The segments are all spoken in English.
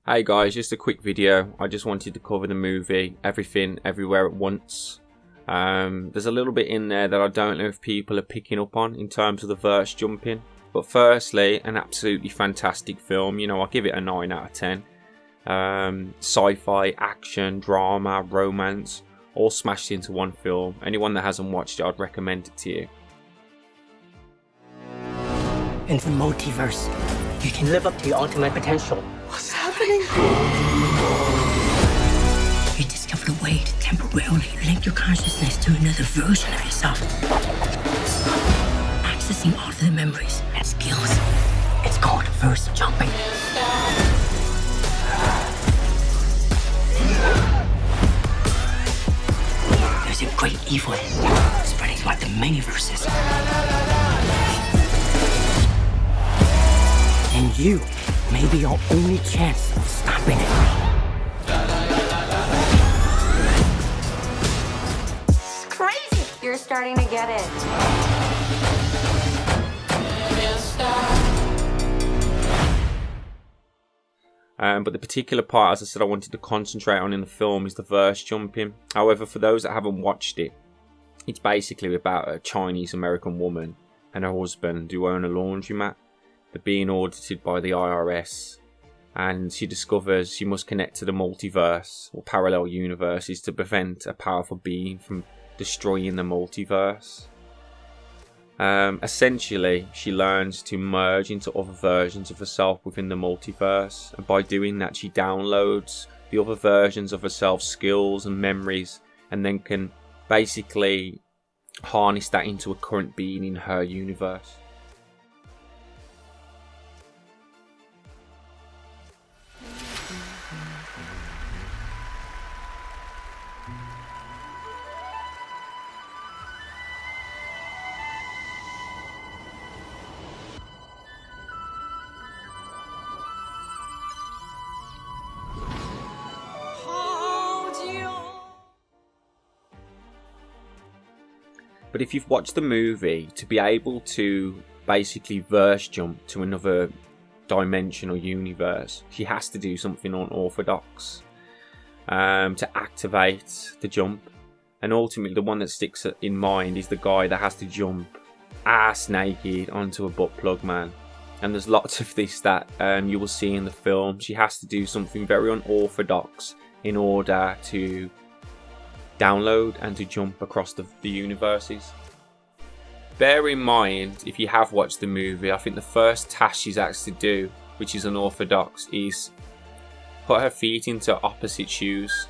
Hey guys, just a quick video. I just wanted to cover the movie Everything Everywhere at Once. There's a little bit in there that I don't know if people are picking up on in terms of the verse jumping. But firstly, an absolutely fantastic film. You know, I'll give it a 9 out of 10. Sci-fi, action, drama, romance, all smashed into one film. Anyone that hasn't watched it, I'd recommend it to you. In the multiverse, you can live up to your ultimate potential. What's happening? You discovered a way to temporarily link your consciousness to another version of yourself. Accessing all of the memories and skills. It's called verse jumping. There's a great evil spreading throughout the many verses. And you may be your only chance of stopping it. It's crazy. You're starting to get it. But the particular part, as I said, I wanted to concentrate on in the film is the verse jumping. However, for those that haven't watched it, it's basically about a Chinese American woman and her husband who own a laundromat. They're being audited by the IRS, and she discovers she must connect to the multiverse or parallel universes to prevent a powerful being from destroying the multiverse. Essentially, she learns to merge into other versions of herself within the multiverse, and by doing that she downloads the other versions of herself skills and memories, and then can basically harness that into a current being in her universe. But if you've watched the movie, to be able to basically verse jump to another dimension or universe, she has to do something unorthodox to activate the jump. And ultimately, the one that sticks in mind is the guy that has to jump ass naked onto a butt plug, man. And there's lots of this that you will see in the film. She has to do something very unorthodox in order to download and to jump across the universes. Bear in mind, if you have watched the movie, I think the first task she's asked to do, which is unorthodox, is put her feet into opposite shoes.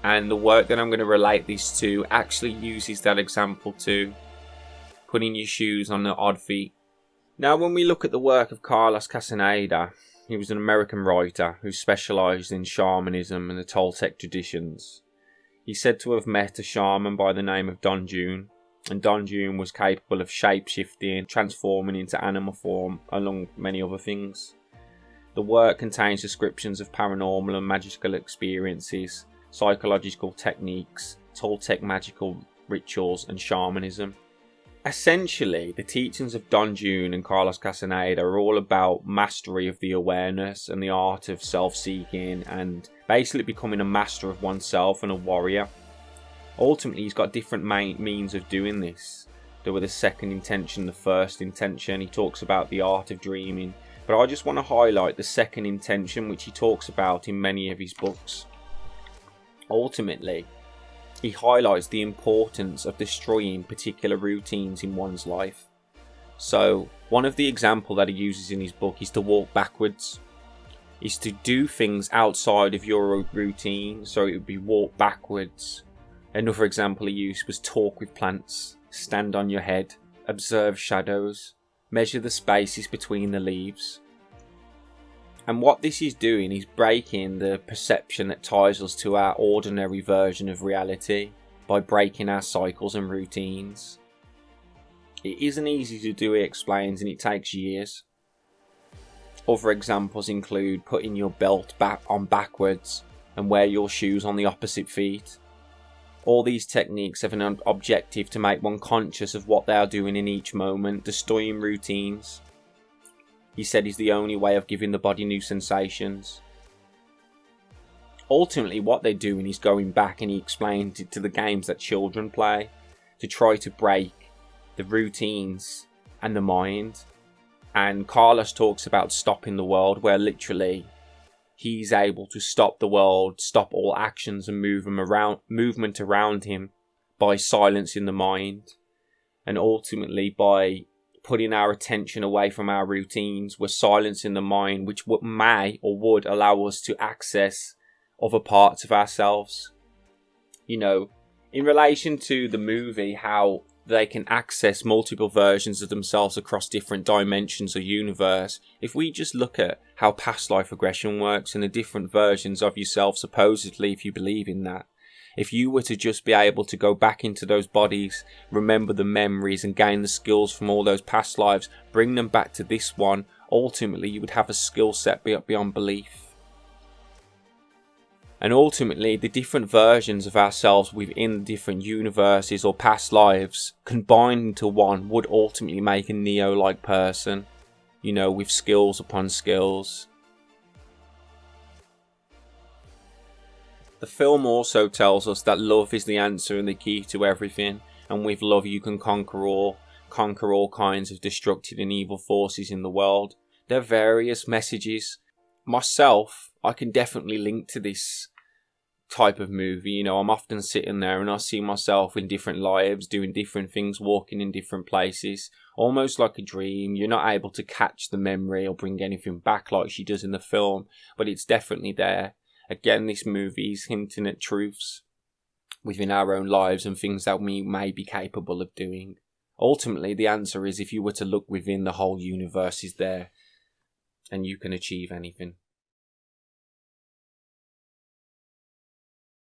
And the work that I'm going to relate this to actually uses that example too. Putting your shoes on the odd feet. Now, when we look at the work of Carlos Castaneda, he was an American writer who specialised in shamanism and the Toltec traditions. He's said to have met a shaman by the name of Don Juan, and Don Juan was capable of shape-shifting, transforming into animal form, along many other things. The work contains descriptions of paranormal and magical experiences, psychological techniques, Toltec magical rituals, and shamanism. Essentially, the teachings of Don Juan and Carlos Castaneda are all about mastery of the awareness and the art of self-seeking and basically becoming a master of oneself and a warrior. Ultimately, he's got different means of doing this. There were the second intention, the first intention. He talks about the art of dreaming. But I just want to highlight the second intention, which he talks about in many of his books. Ultimately, he highlights the importance of destroying particular routines in one's life. So, one of the examples that he uses in his book is to walk backwards. Is to do things outside of your routine, so it would be walk backwards. Another example he used was talk with plants, stand on your head, observe shadows, measure the spaces between the leaves. And what this is doing is breaking the perception that ties us to our ordinary version of reality by breaking our cycles and routines. It isn't easy to do, he explains, and it takes years. Other examples include putting your belt back on backwards and wear your shoes on the opposite feet. All these techniques have an objective to make one conscious of what they are doing in each moment, destroying routines. he said is the only way of giving the body new sensations. Ultimately, what they're doing is going back, and he explained it to the games that children play to try to break the routines and the mind. And Carlos talks about stopping the world, where literally he's able to stop the world, stop all actions and movement around him by silencing the mind. And ultimately, by putting our attention away from our routines, we're silencing the mind, which may or would allow us to access other parts of ourselves. You know, in relation to the movie, how they can access multiple versions of themselves across different dimensions or universe. If we just look at how past life regression works and the different versions of yourself, supposedly, if you believe in that, if you were to just be able to go back into those bodies, remember the memories and gain the skills from all those past lives, bring them back to this one, ultimately you would have a skill set beyond belief. And ultimately, the different versions of ourselves within different universes or past lives combined into one would ultimately make a Neo-like person, you know, with skills upon skills. The film also tells us that love is the answer and the key to everything, and with love you can conquer all kinds of destructive and evil forces in the world. There are various messages. Myself, I can definitely link to this type of movie. You know, I'm often sitting there and I see myself in different lives, doing different things, walking in different places, almost like a dream. You're not able to catch the memory or bring anything back like she does in the film, but it's definitely there. Again, this movie is hinting at truths within our own lives and things that we may be capable of doing. Ultimately, the answer is if you were to look within, the whole universe is there and you can achieve anything.